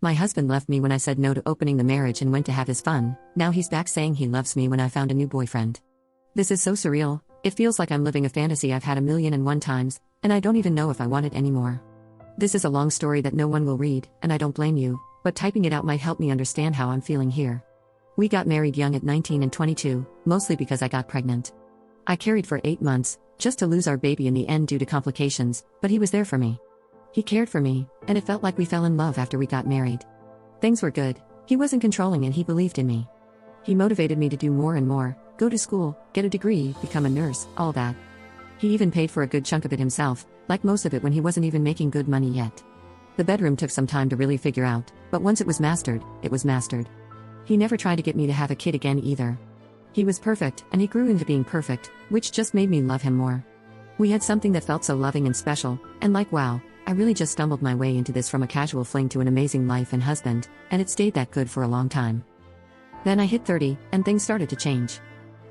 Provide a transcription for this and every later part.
My husband left me when I said no to opening the marriage and went to have his fun. Now he's back saying he loves me when I found a new boyfriend. This is so surreal. It feels like I'm living a fantasy I've had 1,000,001 times, and I don't even know if I want it anymore. This is a long story that no one will read, and I don't blame you, but typing it out might help me understand how I'm feeling here. We got married young at 19 and 22, mostly because I got pregnant. I carried for 8 months, just to lose our baby in the end due to complications, but he was there for me. He cared for me, and it felt like we fell in love after we got married. Things were good. He wasn't controlling and he believed in me. He motivated me to do more and more, go to school, get a degree, become a nurse, all that. He even paid for a good chunk of it himself, like most of it when he wasn't even making good money yet. The bedroom took some time to really figure out, but once it was mastered, it was mastered. He never tried to get me to have a kid again either. He was perfect, and he grew into being perfect, which just made me love him more. We had something that felt so loving and special, and like wow, I really just stumbled my way into this from a casual fling to an amazing life and husband, and it stayed that good for a long time. Then I hit 30, and things started to change.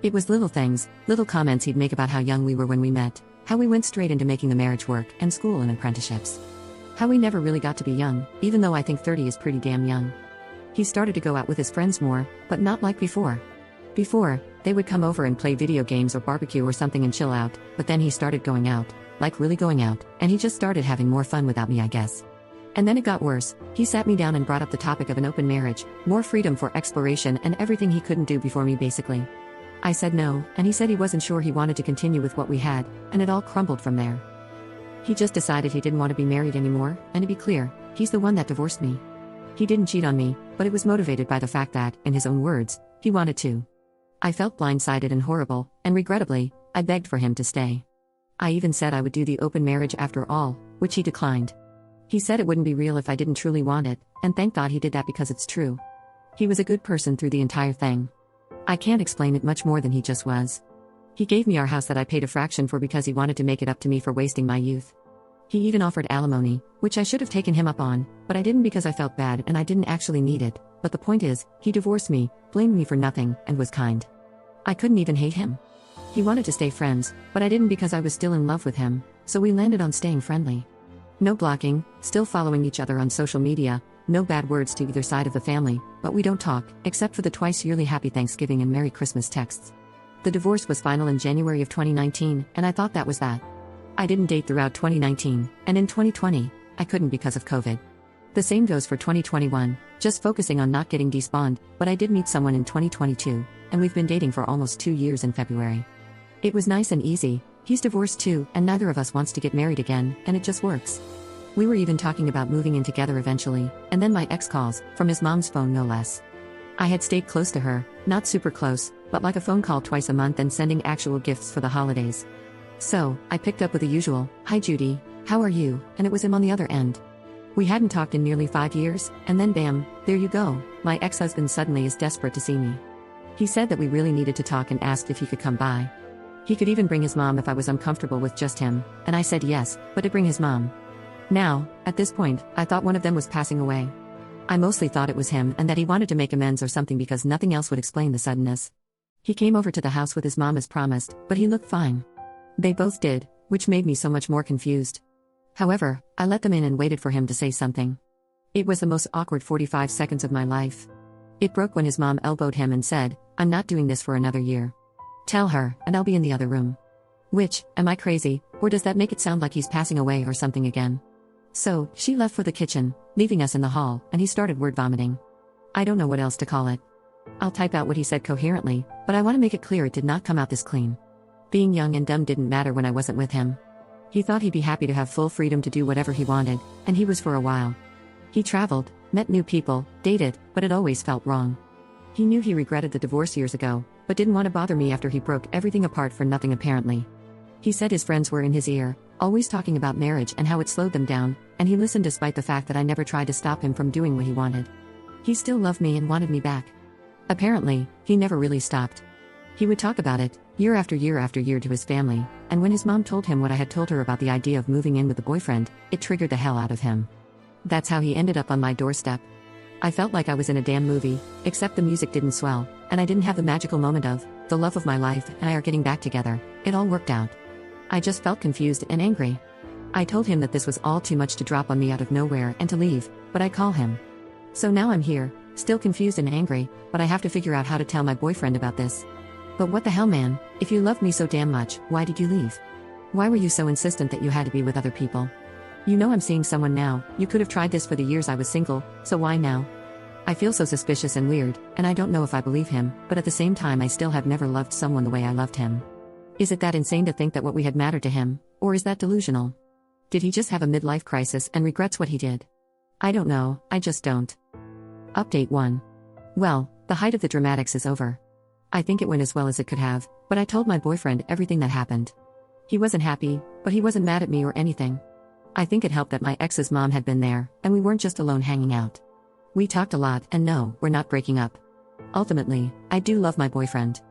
It was little things, little comments he'd make about how young we were when we met, how we went straight into making the marriage work, and school and apprenticeships. How we never really got to be young, even though I think 30 is pretty damn young. He started to go out with his friends more, but not like before. Before, they would come over and play video games or barbecue or something and chill out, but then he started going out, like really going out, and he just started having more fun without me, I guess. And then it got worse. He sat me down and brought up the topic of an open marriage, more freedom for exploration and everything he couldn't do before me basically. I said no, and he said he wasn't sure he wanted to continue with what we had, and it all crumbled from there. He just decided he didn't want to be married anymore, and to be clear, he's the one that divorced me. He didn't cheat on me, but it was motivated by the fact that, in his own words, he wanted to. I felt blindsided and horrible, and regrettably, I begged for him to stay. I even said I would do the open marriage after all, which he declined. He said it wouldn't be real if I didn't truly want it, and thank God he did that because it's true. He was a good person through the entire thing. I can't explain it much more than he just was. He gave me our house that I paid a fraction for because he wanted to make it up to me for wasting my youth. He even offered alimony, which I should have taken him up on, but I didn't because I felt bad and I didn't actually need it, but the point is, he divorced me, blamed me for nothing, and was kind. I couldn't even hate him. He wanted to stay friends, but I didn't because I was still in love with him, so we landed on staying friendly. No blocking, still following each other on social media, no bad words to either side of the family, but we don't talk, except for the twice-yearly Happy Thanksgiving and Merry Christmas texts. The divorce was final in January of 2019, and I thought that was that. I didn't date throughout 2019, and in 2020, I couldn't because of COVID. The same goes for 2021, just focusing on not getting despawned, but I did meet someone in 2022, and we've been dating for almost 2 years in February. It was nice and easy. He's divorced too, and neither of us wants to get married again, and it just works. We were even talking about moving in together eventually, and then my ex calls, from his mom's phone no less. I had stayed close to her, not super close, but like a phone call twice a month and sending actual gifts for the holidays. So, I picked up with the usual, "Hi Judy, how are you?" and it was him on the other end. We hadn't talked in nearly 5 years, and then bam, there you go, my ex-husband suddenly is desperate to see me. He said that we really needed to talk and asked if he could come by. He could even bring his mom if I was uncomfortable with just him, and I said yes, but to bring his mom. Now, at this point, I thought one of them was passing away. I mostly thought it was him and that he wanted to make amends or something because nothing else would explain the suddenness. He came over to the house with his mom as promised, but he looked fine. They both did, which made me so much more confused. However, I let them in and waited for him to say something. It was the most awkward 45 seconds of my life. It broke when his mom elbowed him and said, "I'm not doing this for another year. Tell her, and I'll be in the other room." Which, am I crazy, or does that make it sound like he's passing away or something again? So, she left for the kitchen, leaving us in the hall, and he started word vomiting. I don't know what else to call it. I'll type out what he said coherently, but I want to make it clear it did not come out this clean. Being young and dumb didn't matter when I wasn't with him. He thought he'd be happy to have full freedom to do whatever he wanted, and he was for a while. He traveled, met new people, dated, but it always felt wrong. He knew he regretted the divorce years ago, but didn't want to bother me after he broke everything apart for nothing apparently. He said his friends were in his ear, always talking about marriage and how it slowed them down, and he listened despite the fact that I never tried to stop him from doing what he wanted. He still loved me and wanted me back. Apparently, he never really stopped. He would talk about it, year after year after year to his family, and when his mom told him what I had told her about the idea of moving in with a boyfriend, it triggered the hell out of him. That's how he ended up on my doorstep. I felt like I was in a damn movie, except the music didn't swell, and I didn't have the magical moment of, the love of my life and I are getting back together. It all worked out. I just felt confused and angry. I told him that this was all too much to drop on me out of nowhere and to leave, but I'd call him. So now I'm here, still confused and angry, but I have to figure out how to tell my boyfriend about this. But what the hell, man? If you loved me so damn much, why did you leave? Why were you so insistent that you had to be with other people? You know I'm seeing someone now, you could have tried this for the years I was single, so why now? I feel so suspicious and weird, and I don't know if I believe him, but at the same time I still have never loved someone the way I loved him. Is it that insane to think that what we had mattered to him, or is that delusional? Did he just have a midlife crisis and regrets what he did? I don't know, I just don't. Update 1. Well, the height of the dramatics is over. I think it went as well as it could have, but I told my boyfriend everything that happened. He wasn't happy, but he wasn't mad at me or anything. I think it helped that my ex's mom had been there, and we weren't just alone hanging out. We talked a lot, and no, we're not breaking up. Ultimately, I do love my boyfriend.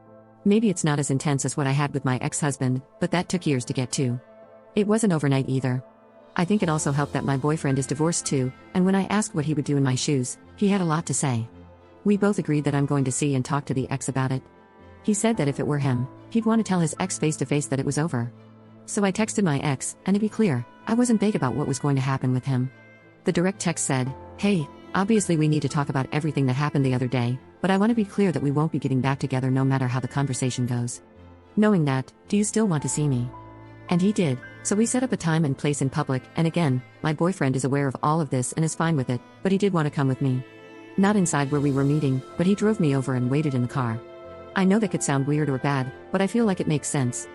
Maybe it's not as intense as what I had with my ex-husband, but that took years to get to. It wasn't overnight either. I think it also helped that my boyfriend is divorced too, and when I asked what he would do in my shoes, he had a lot to say. We both agreed that I'm going to see and talk to the ex about it. He said that if it were him, he'd want to tell his ex face to face that it was over. So I texted my ex, and to be clear, I wasn't vague about what was going to happen with him. The direct text said, "Hey, obviously we need to talk about everything that happened the other day, but I want to be clear that we won't be getting back together no matter how the conversation goes. Knowing that, do you still want to see me?" And he did, so we set up a time and place in public, and again, my boyfriend is aware of all of this and is fine with it, but he did want to come with me. Not inside where we were meeting, but he drove me over and waited in the car. I know that could sound weird or bad, but I feel like it makes sense.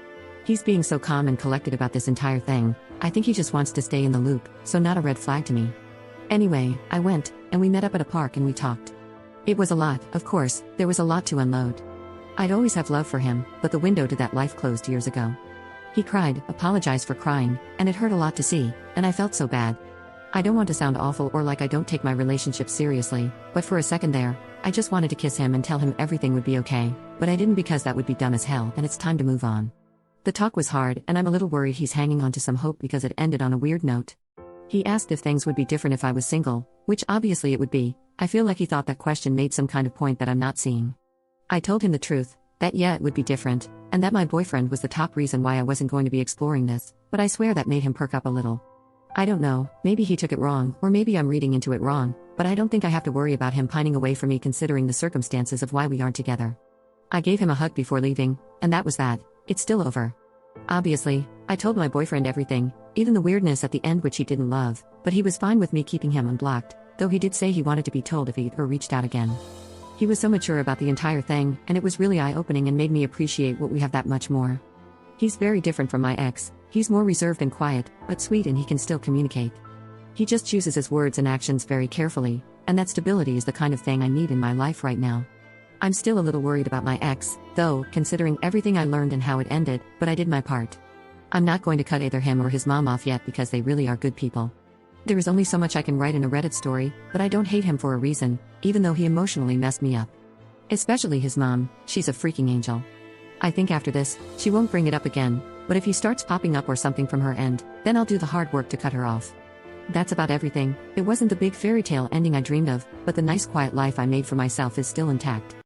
He's being so calm and collected about this entire thing, I think he just wants to stay in the loop, so not a red flag to me. Anyway, I went, and we met up at a park and we talked. It was a lot, of course, there was a lot to unload. I'd always have love for him, but the window to that life closed years ago. He cried, apologized for crying, and it hurt a lot to see, and I felt so bad. I don't want to sound awful or like I don't take my relationship seriously, but for a second there, I just wanted to kiss him and tell him everything would be okay, but I didn't because that would be dumb as hell and it's time to move on. The talk was hard and I'm a little worried he's hanging on to some hope because it ended on a weird note. He asked if things would be different if I was single, which obviously it would be. I feel like he thought that question made some kind of point that I'm not seeing. I told him the truth, that yeah it would be different, and that my boyfriend was the top reason why I wasn't going to be exploring this, but I swear that made him perk up a little. I don't know, maybe he took it wrong, or maybe I'm reading into it wrong, but I don't think I have to worry about him pining away from me considering the circumstances of why we aren't together. I gave him a hug before leaving, and that was that. It's still over. Obviously, I told my boyfriend everything, even the weirdness at the end which he didn't love, but he was fine with me keeping him unblocked, though he did say he wanted to be told if he ever reached out again. He was so mature about the entire thing, and it was really eye-opening and made me appreciate what we have that much more. He's very different from my ex. He's more reserved and quiet, but sweet, and he can still communicate. He just chooses his words and actions very carefully, and that stability is the kind of thing I need in my life right now. I'm still a little worried about my ex, though, considering everything I learned and how it ended, but I did my part. I'm not going to cut either him or his mom off yet because they really are good people. There is only so much I can write in a Reddit story, but I don't hate him for a reason, even though he emotionally messed me up. Especially his mom, she's a freaking angel. I think after this, she won't bring it up again, but if he starts popping up or something from her end, then I'll do the hard work to cut her off. That's about everything. It wasn't the big fairy tale ending I dreamed of, but the nice quiet life I made for myself is still intact.